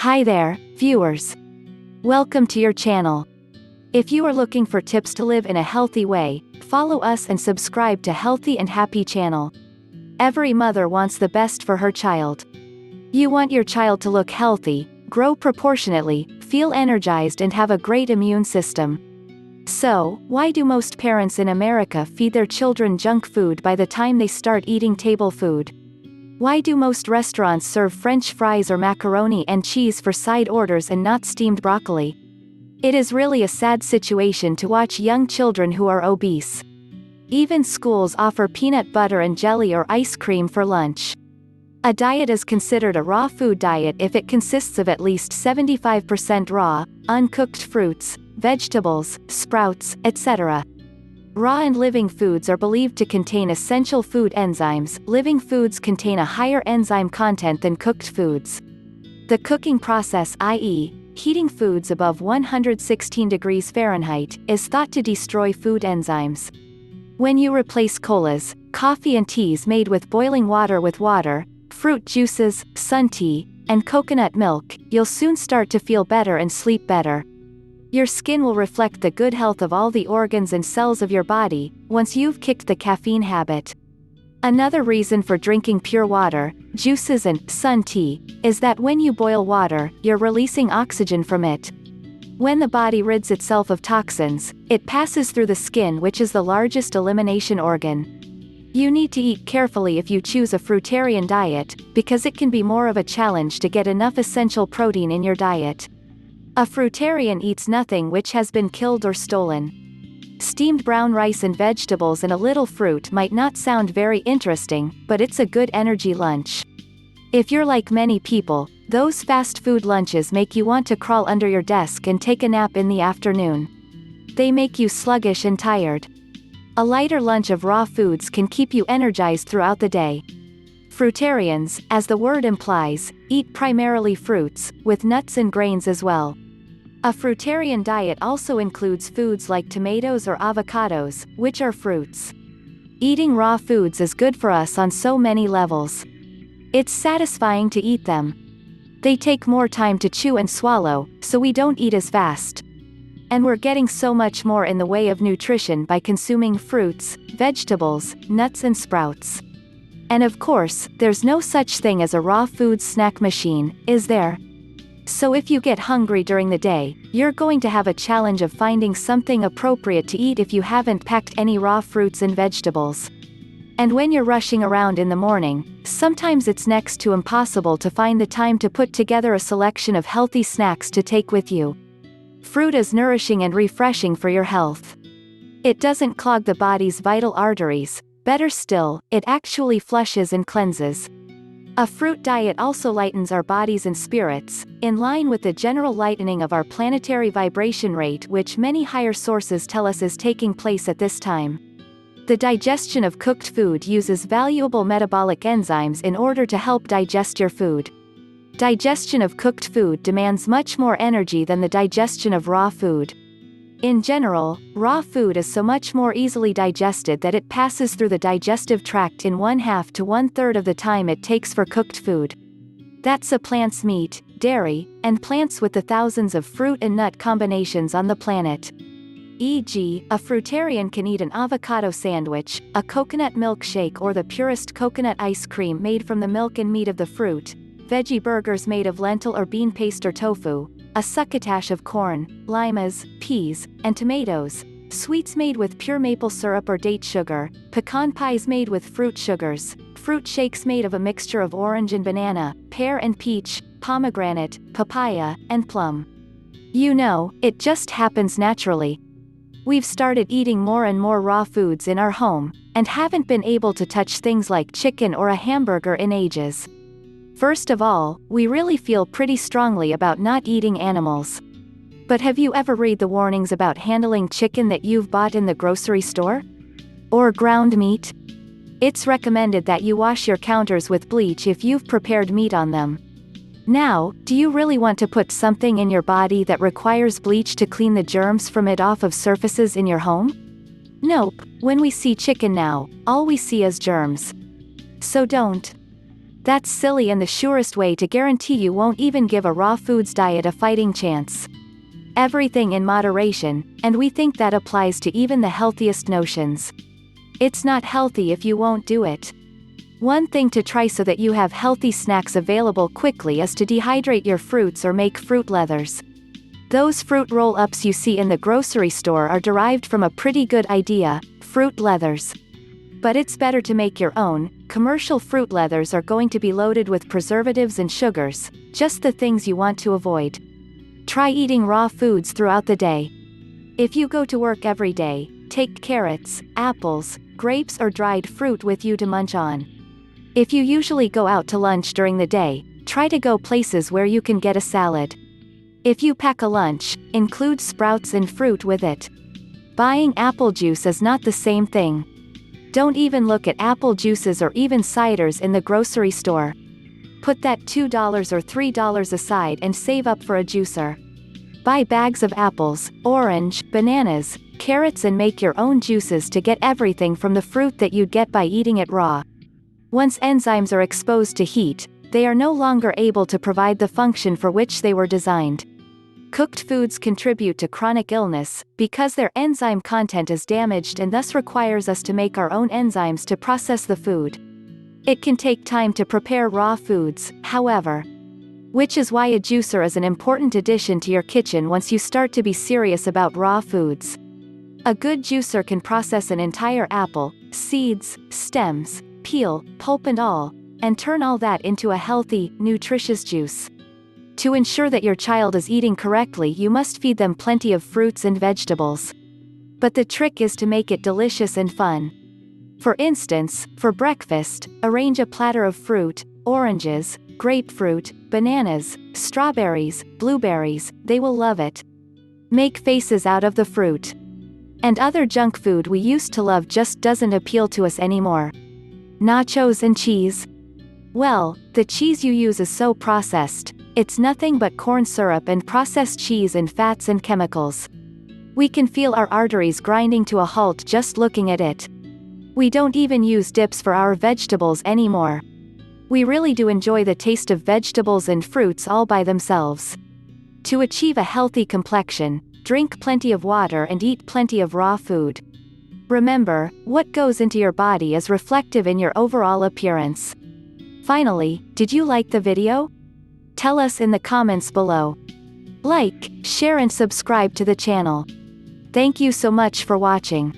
Hi there, viewers. Welcome to your channel. If you are looking for tips to live in a healthy way, follow us and subscribe to Healthy and Happy channel. Every mother wants the best for her child. You want your child to look healthy, grow proportionately, feel energized and have a great immune system. So, why do most parents in America feed their children junk food by the time they start eating table food? Why do most restaurants serve French fries or macaroni and cheese for side orders and not steamed broccoli? It is really a sad situation to watch young children who are obese. Even schools offer peanut butter and jelly or ice cream for lunch. A diet is considered a raw food diet if it consists of at least 75% raw, uncooked fruits, vegetables, sprouts, etc. Raw and living foods are believed to contain essential food enzymes. Living foods contain a higher enzyme content than cooked foods. The cooking process, i.e., heating foods above 116 degrees Fahrenheit, is thought to destroy food enzymes. When you replace colas, coffee and teas made with boiling water with water, fruit juices, sun tea, and coconut milk, you'll soon start to feel better and sleep better. Your skin will reflect the good health of all the organs and cells of your body, once you've kicked the caffeine habit. Another reason for drinking pure water, juices and sun tea, is that when you boil water, you're releasing oxygen from it. When the body rids itself of toxins, it passes through the skin, which is the largest elimination organ. You need to eat carefully if you choose a fruitarian diet, because it can be more of a challenge to get enough essential protein in your diet. A fruitarian eats nothing which has been killed or stolen. Steamed brown rice and vegetables and a little fruit might not sound very interesting, but it's a good energy lunch. If you're like many people, those fast food lunches make you want to crawl under your desk and take a nap in the afternoon. They make you sluggish and tired. A lighter lunch of raw foods can keep you energized throughout the day. Fruitarians, as the word implies, eat primarily fruits, with nuts and grains as well. A fruitarian diet also includes foods like tomatoes or avocados, which are fruits. Eating raw foods is good for us on so many levels. It's satisfying to eat them. They take more time to chew and swallow, so we don't eat as fast. And we're getting so much more in the way of nutrition by consuming fruits, vegetables, nuts and sprouts. And of course, there's no such thing as a raw food snack machine, is there? So if you get hungry during the day, you're going to have a challenge of finding something appropriate to eat if you haven't packed any raw fruits and vegetables. And when you're rushing around in the morning, sometimes it's next to impossible to find the time to put together a selection of healthy snacks to take with you. Fruit is nourishing and refreshing for your health. It doesn't clog the body's vital arteries. Better still, it actually flushes and cleanses. A fruit diet also lightens our bodies and spirits, in line with the general lightening of our planetary vibration rate, which many higher sources tell us is taking place at this time. The digestion of cooked food uses valuable metabolic enzymes in order to help digest your food. Digestion of cooked food demands much more energy than the digestion of raw food. In general, raw food is so much more easily digested that it passes through the digestive tract in 1/2 to 1/3 of the time it takes for cooked food. That's a plant's meat, dairy, and plants with the thousands of fruit and nut combinations on the planet. E.g., a fruitarian can eat an avocado sandwich, a coconut milkshake or the purest coconut ice cream made from the milk and meat of the fruit, veggie burgers made of lentil or bean paste or tofu, a succotash of corn, limas, peas, and tomatoes, sweets made with pure maple syrup or date sugar, pecan pies made with fruit sugars, fruit shakes made of a mixture of orange and banana, pear and peach, pomegranate, papaya, and plum. You know, it just happens naturally. We've started eating more and more raw foods in our home, and haven't been able to touch things like chicken or a hamburger in ages. First of all, we really feel pretty strongly about not eating animals. But have you ever read the warnings about handling chicken that you've bought in the grocery store? Or ground meat? It's recommended that you wash your counters with bleach if you've prepared meat on them. Now, do you really want to put something in your body that requires bleach to clean the germs from it off of surfaces in your home? Nope, when we see chicken now, all we see is germs. So don't. That's silly and the surest way to guarantee you won't even give a raw foods diet a fighting chance. Everything in moderation, and we think that applies to even the healthiest notions. It's not healthy if you won't do it. One thing to try so that you have healthy snacks available quickly is to dehydrate your fruits or make fruit leathers. Those fruit roll-ups you see in the grocery store are derived from a pretty good idea, fruit leathers. But it's better to make your own. Commercial fruit leathers are going to be loaded with preservatives and sugars, just the things you want to avoid. Try eating raw foods throughout the day. If you go to work every day, take carrots, apples, grapes or dried fruit with you to munch on. If you usually go out to lunch during the day, try to go places where you can get a salad. If you pack a lunch, include sprouts and fruit with it. Buying apple juice is not the same thing. Don't even look at apple juices or even ciders in the grocery store. Put that $2 or $3 aside and save up for a juicer. Buy bags of apples, orange, bananas, carrots and make your own juices to get everything from the fruit that you'd get by eating it raw. Once enzymes are exposed to heat, they are no longer able to provide the function for which they were designed. Cooked foods contribute to chronic illness, because their enzyme content is damaged and thus requires us to make our own enzymes to process the food. It can take time to prepare raw foods, however. Which is why a juicer is an important addition to your kitchen once you start to be serious about raw foods. A good juicer can process an entire apple, seeds, stems, peel, pulp and all, and turn all that into a healthy, nutritious juice. To ensure that your child is eating correctly, you must feed them plenty of fruits and vegetables. But the trick is to make it delicious and fun. For instance, for breakfast, arrange a platter of fruit, oranges, grapefruit, bananas, strawberries, blueberries, they will love it. Make faces out of the fruit. And other junk food we used to love just doesn't appeal to us anymore. Nachos and cheese. Well, the cheese you use is so processed, it's nothing but corn syrup and processed cheese and fats and chemicals. We can feel our arteries grinding to a halt just looking at it. We don't even use dips for our vegetables anymore. We really do enjoy the taste of vegetables and fruits all by themselves. To achieve a healthy complexion, drink plenty of water and eat plenty of raw food. Remember, what goes into your body is reflective in your overall appearance. Finally, did you like the video? Tell us in the comments below. Like, share and subscribe to the channel. Thank you so much for watching.